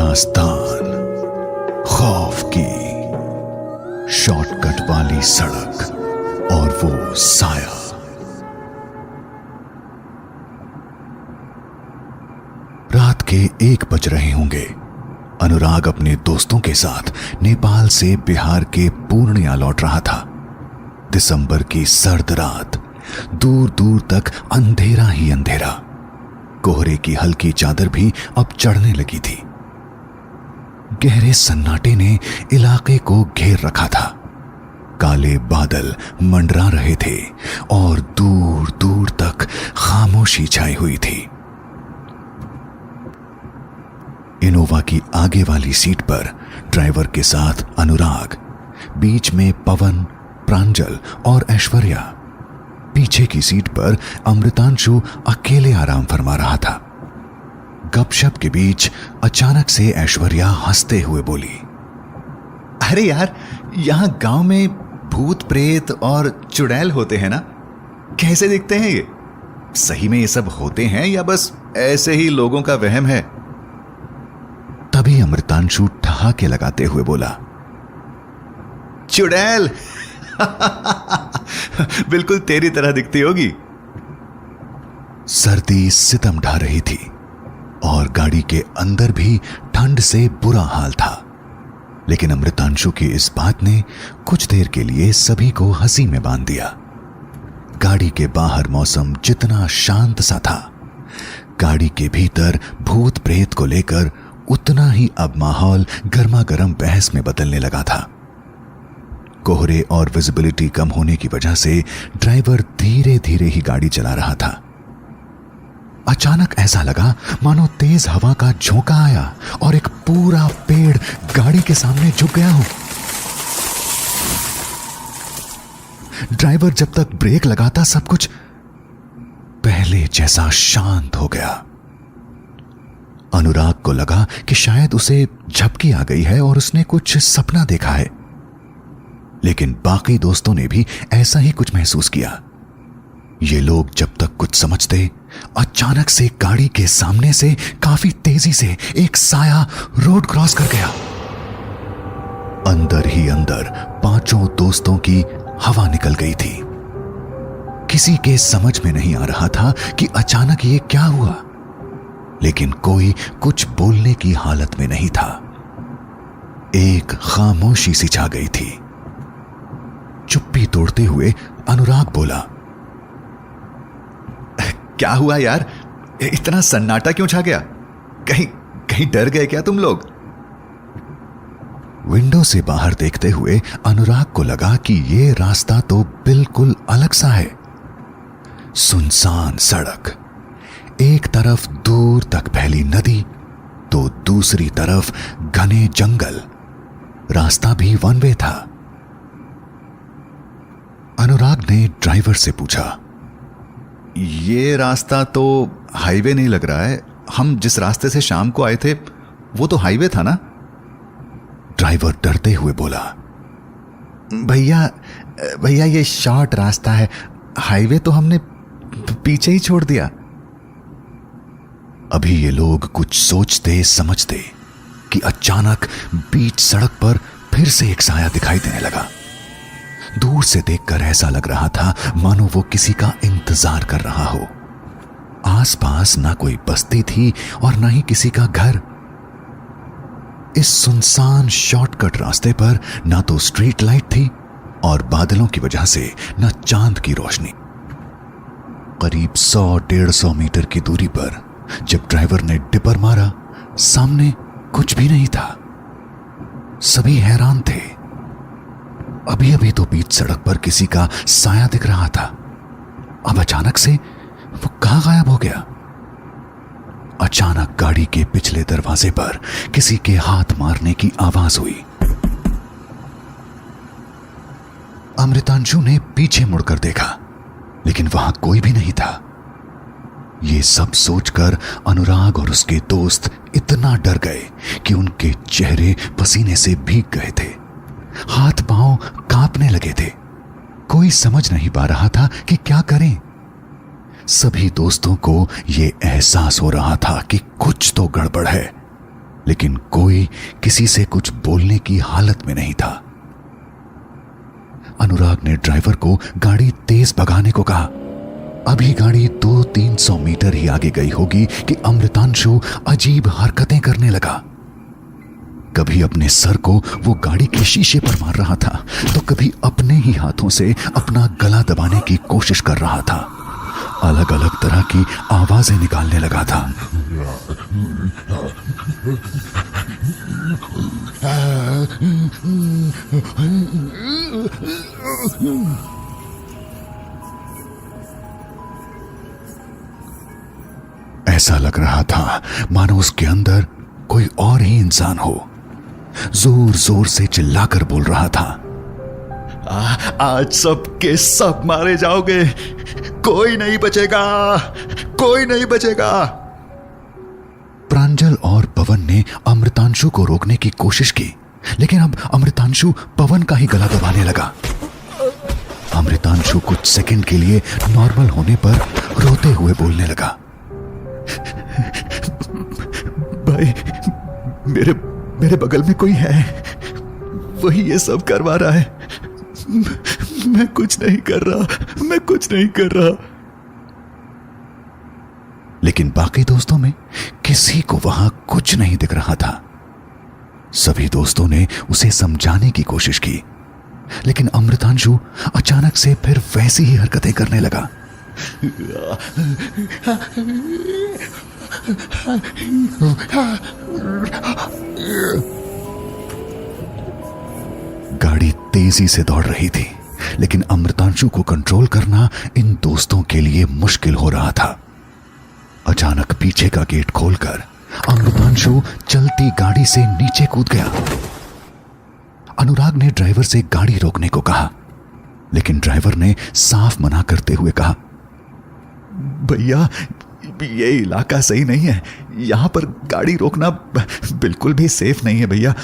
दास्तान खौफ की, शॉर्टकट वाली सड़क और वो साया। रात के 1 बज रहे होंगे। अनुराग अपने दोस्तों के साथ नेपाल से बिहार के पूर्णिया लौट रहा था। दिसंबर की सर्द रात, दूर दूर तक अंधेरा ही अंधेरा। कोहरे की हल्की चादर भी अब चढ़ने लगी थी। गहरे सन्नाटे ने इलाके को घेर रखा था। काले बादल मंडरा रहे थे और दूर दूर तक खामोशी छाई हुई थी। इनोवा की आगे वाली सीट पर ड्राइवर के साथ अनुराग, बीच में पवन, प्रांजल और ऐश्वर्या। पीछे की सीट पर अमृतांशु अकेले आराम फरमा रहा था। गपशप के बीच अचानक से ऐश्वर्या हंसते हुए बोली, अरे यार, यहां गांव में भूत प्रेत और चुड़ैल होते हैं ना? कैसे दिखते हैं ये? सही में ये सब होते हैं या बस ऐसे ही लोगों का वहम है? तभी अमृतांशु ठहाके लगाते हुए बोला, चुड़ैल बिल्कुल तेरी तरह दिखती होगी। सर्दी सितम ढा रही थी और गाड़ी के अंदर भी ठंड से बुरा हाल था। लेकिन अमृतांशु की इस बात ने कुछ देर के लिए सभी को हंसी में बांध दिया। गाड़ी के बाहर मौसम जितना शांत सा था, गाड़ी के भीतर भूत प्रेत को लेकर उतना ही अब माहौल गर्मा गर्म बहस में बदलने लगा था। कोहरे और विजिबिलिटी कम होने की वजह से ड्राइवर धीरे धीरे ही गाड़ी चला रहा था। अचानक ऐसा लगा मानो तेज हवा का झोंका आया और एक पूरा पेड़ गाड़ी के सामने झुक गया हो। ड्राइवर जब तक ब्रेक लगाता सब कुछ पहले जैसा शांत हो गया। अनुराग को लगा कि शायद उसे झपकी आ गई है और उसने कुछ सपना देखा है। लेकिन बाकी दोस्तों ने भी ऐसा ही कुछ महसूस किया। ये लोग जब तक कुछ समझते, अचानक से गाड़ी के सामने से काफी तेजी से एक साया रोड क्रॉस कर गया। अंदर ही अंदर पांचों दोस्तों की हवा निकल गई थी। किसी के समझ में नहीं आ रहा था कि अचानक ये क्या हुआ, लेकिन कोई कुछ बोलने की हालत में नहीं था। एक खामोशी सी छा गई थी। चुप्पी तोड़ते हुए अनुराग बोला, क्या हुआ यार? इतना सन्नाटा क्यों छा गया? कहीं कहीं डर गए क्या तुम लोग? विंडो से बाहर देखते हुए अनुराग को लगा कि ये रास्ता तो बिल्कुल अलग सा है। सुनसान सड़क, एक तरफ दूर तक फैली नदी तो दूसरी तरफ घने जंगल। रास्ता भी वन वे था। अनुराग ने ड्राइवर से पूछा, ये रास्ता तो हाईवे नहीं लग रहा है। हम जिस रास्ते से शाम को आए थे वो तो हाईवे था ना? ड्राइवर डरते हुए बोला, भैया ये शॉर्ट रास्ता है, हाईवे तो हमने पीछे ही छोड़ दिया। अभी ये लोग कुछ सोचते समझते कि अचानक बीच सड़क पर फिर से एक साया दिखाई देने लगा। दूर से देखकर ऐसा लग रहा था मानो वो किसी का इंतजार कर रहा हो। आसपास ना कोई बस्ती थी और ना ही किसी का घर। इस सुनसान शॉर्टकट रास्ते पर ना तो स्ट्रीट लाइट थी और बादलों की वजह से ना चांद की रोशनी। करीब 100-150 मीटर की दूरी पर जब ड्राइवर ने डिपर मारा, सामने कुछ भी नहीं था। सभी हैरान थे। अभी अभी तो बीच सड़क पर किसी का साया दिख रहा था, अब अचानक से वो कहां गायब हो गया। अचानक गाड़ी के पिछले दरवाजे पर किसी के हाथ मारने की आवाज हुई। अमृतांशु ने पीछे मुड़कर देखा, लेकिन वहां कोई भी नहीं था। ये सब सोचकर अनुराग और उसके दोस्त इतना डर गए कि उनके चेहरे पसीने से भीग गए थे। हाथ पांव कांपने लगे थे। कोई समझ नहीं पा रहा था कि क्या करें। सभी दोस्तों को यह एहसास हो रहा था कि कुछ तो गड़बड़ है। लेकिन कोई किसी से कुछ बोलने की हालत में नहीं था। अनुराग ने ड्राइवर को गाड़ी तेज भगाने को कहा। अभी गाड़ी 200-300 मीटर ही आगे गई होगी कि अमृतांशु अजीब हरकतें करने लगा। कभी अपने सर को वो गाड़ी के शीशे पर मार रहा था, तो कभी अपने ही हाथों से अपना गला दबाने की कोशिश कर रहा था। अलग अलग तरह की आवाजें निकालने लगा था। ऐसा लग रहा था मानो उसके अंदर कोई और ही इंसान हो। जोर जोर से चिल्लाकर बोल रहा था, आज सब के सब मारे जाओगे, कोई नहीं बचेगा, कोई नहीं बचेगा। प्रांजल और पवन ने अमृतांशु को रोकने की कोशिश की, लेकिन अब अमृतांशु पवन का ही गला दबाने लगा। अमृतांशु कुछ सेकंड के लिए नॉर्मल होने पर रोते हुए बोलने लगा, भाई मेरे बगल में कोई है, वही ये सब करवा रहा है। मैं कुछ नहीं कर रहा, मैं कुछ नहीं कर रहा। लेकिन बाकी दोस्तों में किसी को वहां कुछ नहीं दिख रहा था। सभी दोस्तों ने उसे समझाने की कोशिश की, लेकिन अमृतांशु अचानक से फिर वैसी ही हरकतें करने लगा। गाड़ी तेजी से दौड़ रही थी, लेकिन अमृतांशु को कंट्रोल करना इन दोस्तों के लिए मुश्किल हो रहा था। अचानक पीछे का गेट खोलकर अमृतांशु चलती गाड़ी से नीचे कूद गया। अनुराग ने ड्राइवर से गाड़ी रोकने को कहा, लेकिन ड्राइवर ने साफ मना करते हुए कहा, भैया ये इलाका सही नहीं है, यहां पर गाड़ी रोकना बिल्कुल भी सेफ नहीं है भैया।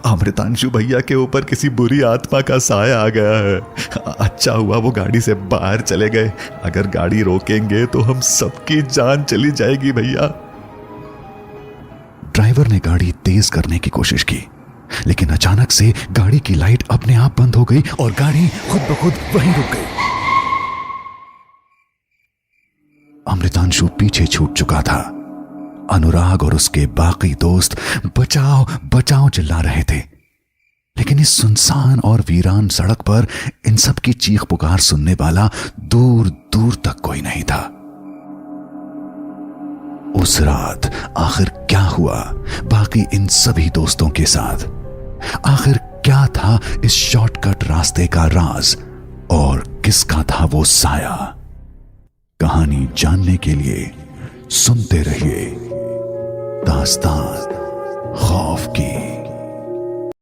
अमृतांशु भैया के ऊपर किसी बुरी आत्मा का साया आ गया है। अच्छा हुआ वो गाड़ी से बाहर चले गए, अगर गाड़ी रोकेंगे तो हम सबकी जान चली जाएगी भैया। ड्राइवर ने गाड़ी तेज करने की कोशिश की, लेकिन अचानक से गाड़ी की लाइट अपने आप बंद हो गई और गाड़ी खुद ब खुद वहीं रुक गई। अमृतांशु पीछे छूट चुका था। अनुराग और उसके बाकी दोस्त बचाओ बचाओ चिल्ला रहे थे, लेकिन इस सुनसान और वीरान सड़क पर इन सब की चीख पुकार सुनने वाला दूर दूर तक कोई नहीं था। उस रात आखिर क्या हुआ बाकी इन सभी दोस्तों के साथ? आखिर क्या था इस शॉर्टकट रास्ते का राज और किसका था वो साया? कहानी जानने के लिए सुनते रहिए दास्तान खौफ की।